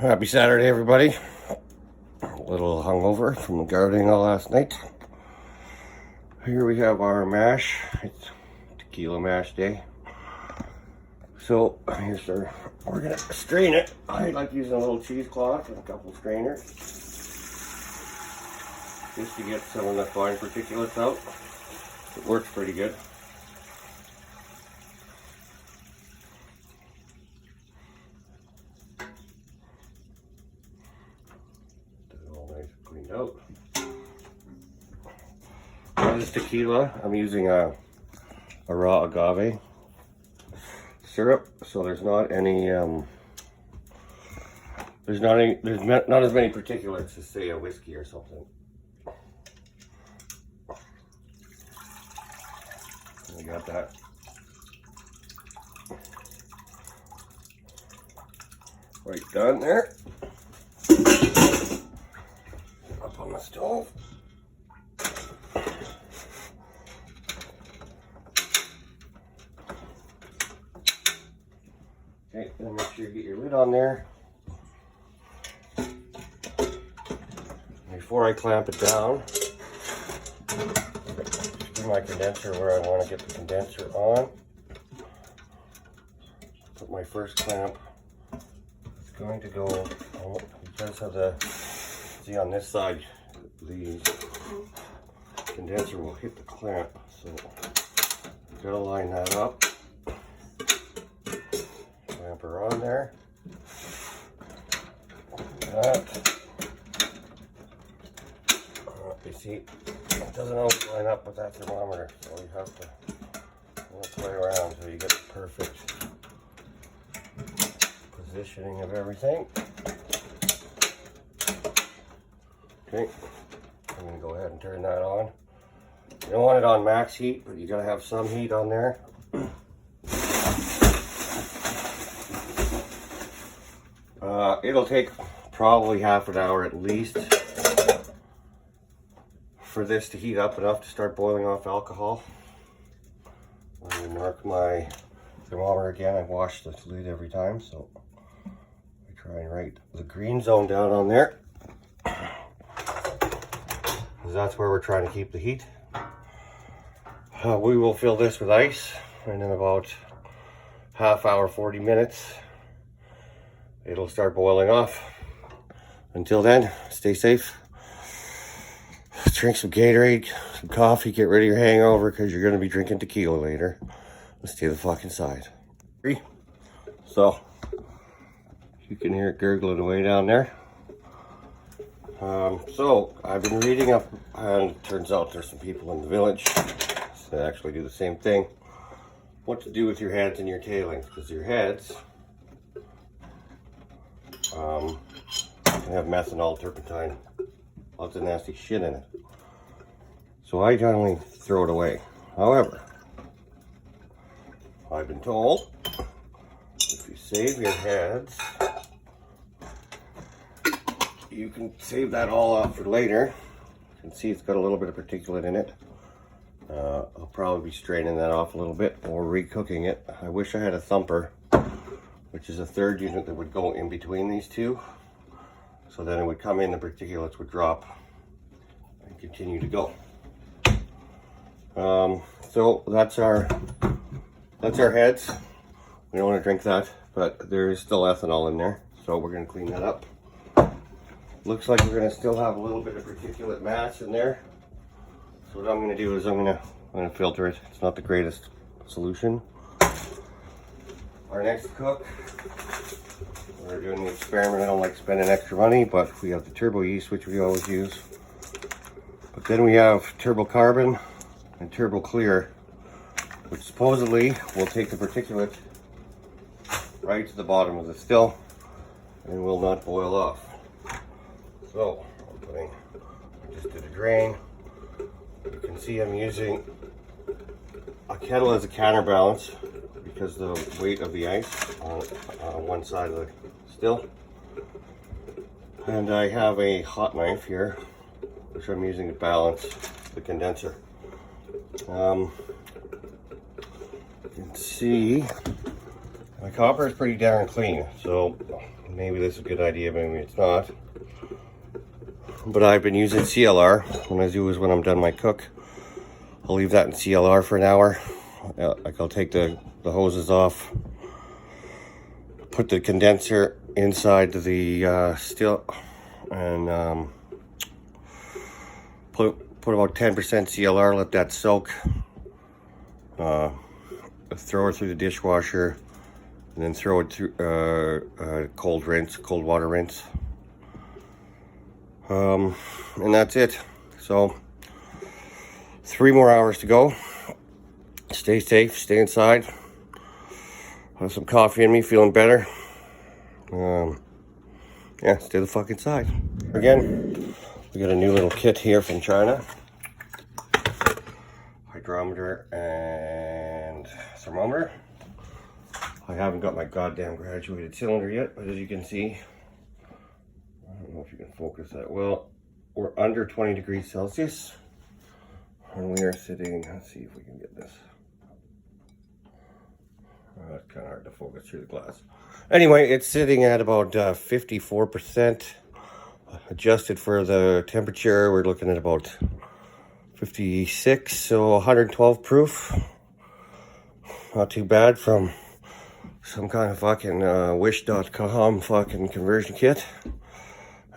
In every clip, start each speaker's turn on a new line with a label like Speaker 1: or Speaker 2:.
Speaker 1: Happy Saturday, everybody. A little hungover from gardening all last night. Here we have our mash. It's tequila mash day. So we're gonna strain it. I like using a little cheesecloth and a couple strainers just to get some of the fine particulates out. It works pretty good. Cleaned out. This is tequila. I'm using a raw agave syrup, so there's not as many particulates as say a whiskey or something. We got that. Right done there. Up on the stove. Okay, then make sure you get your lid on there. Before I clamp it down, just do my condenser where I want to get the condenser on. Put my first clamp. It's going to go because of the, see on this side, the condenser will hit the clamp, so you gotta line that up. Clamp her on there. That. You see, it doesn't always line up with that thermometer, so you have to play around until you get the perfect positioning of everything. Okay, I'm going to go ahead and turn that on. You don't want it on max heat, but you got to have some heat on there. It'll take probably half an hour at least for this to heat up enough to start boiling off alcohol. I'm going to mark my thermometer again. I wash the lid every time, so I try and write the green zone down on there. That's where we're trying to keep the heat. We will fill this with ice, and in about half hour, 40 minutes, it'll start boiling off. Until then, stay safe. Drink some Gatorade, some coffee, get rid of your hangover because you're going to be drinking tequila later. Stay the fuck inside. So, you can hear it gurgling away down there. So I've been reading up, and it turns out there's some people in the village that actually do the same thing. What to do with your heads and your tailings, because your heads can have methanol, turpentine, lots of nasty shit in it. So I generally throw it away. However, I've been told if you save your heads, you can save that all up for later. You can see it's got a little bit of particulate in it. I'll probably be straining that off a little bit or recooking it. I wish I had a thumper, which is a third unit that would go in between these two. So then it would come in, the particulates would drop and continue to go. So that's our heads. We don't want to drink that, but there is still ethanol in there. So we're going to clean that up. Looks like we're going to still have a little bit of particulate mass in there. So what I'm going to do is I'm going to filter it. It's not the greatest solution. Our next cook, we're doing the experiment. I don't like spending extra money, but we have the turbo yeast, which we always use. But then we have turbo carbon and turbo clear, which supposedly will take the particulate right to the bottom of the still and will not boil off. So, I just did a drain. You can see I'm using a kettle as a counterbalance because the weight of the ice on one side of the still. And I have a hot knife here, which I'm using to balance the condenser. You can see my copper is pretty darn clean, so maybe this is a good idea, maybe it's not. But I've been using CLR. When I do is when I'm done my cook, I'll leave that in CLR for an hour. Like I'll take the hoses off, put the condenser inside the still, and put about 10% CLR, let that soak. Throw it through the dishwasher, and then throw it through cold water rinse. And that's it. So 3 more hours to go. Stay safe, stay inside. Have some coffee in me, feeling better. Yeah, stay the fuck inside. Again, we got a new little kit here from China. Hydrometer and thermometer. I haven't got my goddamn graduated cylinder yet, but as you can see, I don't know if you can focus that well. We're under 20 degrees Celsius. And we are sitting, let's see if we can get this. It's kind of hard to focus through the glass. Anyway, it's sitting at about 54%. Adjusted for the temperature, we're looking at about 56, so 112 proof. Not too bad from some kind of fucking wish.com fucking conversion kit.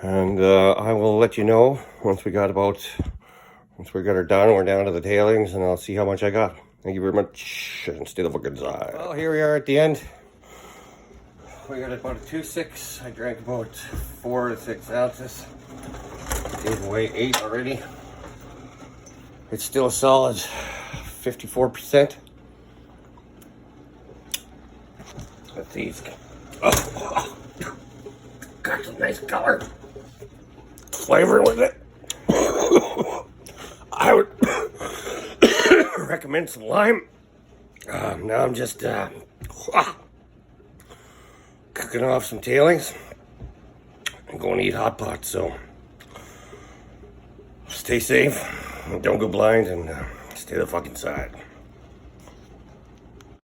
Speaker 1: And I will let you know once we got her done, we're down to the tailings, and I'll see how much I got. Thank you very much, and stay the fucking inside. Well, here we are at the end. We got about a 2.6. I drank about 4 to 6 ounces. Gave away 8 already. It's still a solid 54%. Let's see. Oh, got some nice color. Flavor with it. I would recommend some lime. Now I'm just cooking off some tailings and going to eat hot pot. So stay safe, don't go blind, and stay the fucking inside.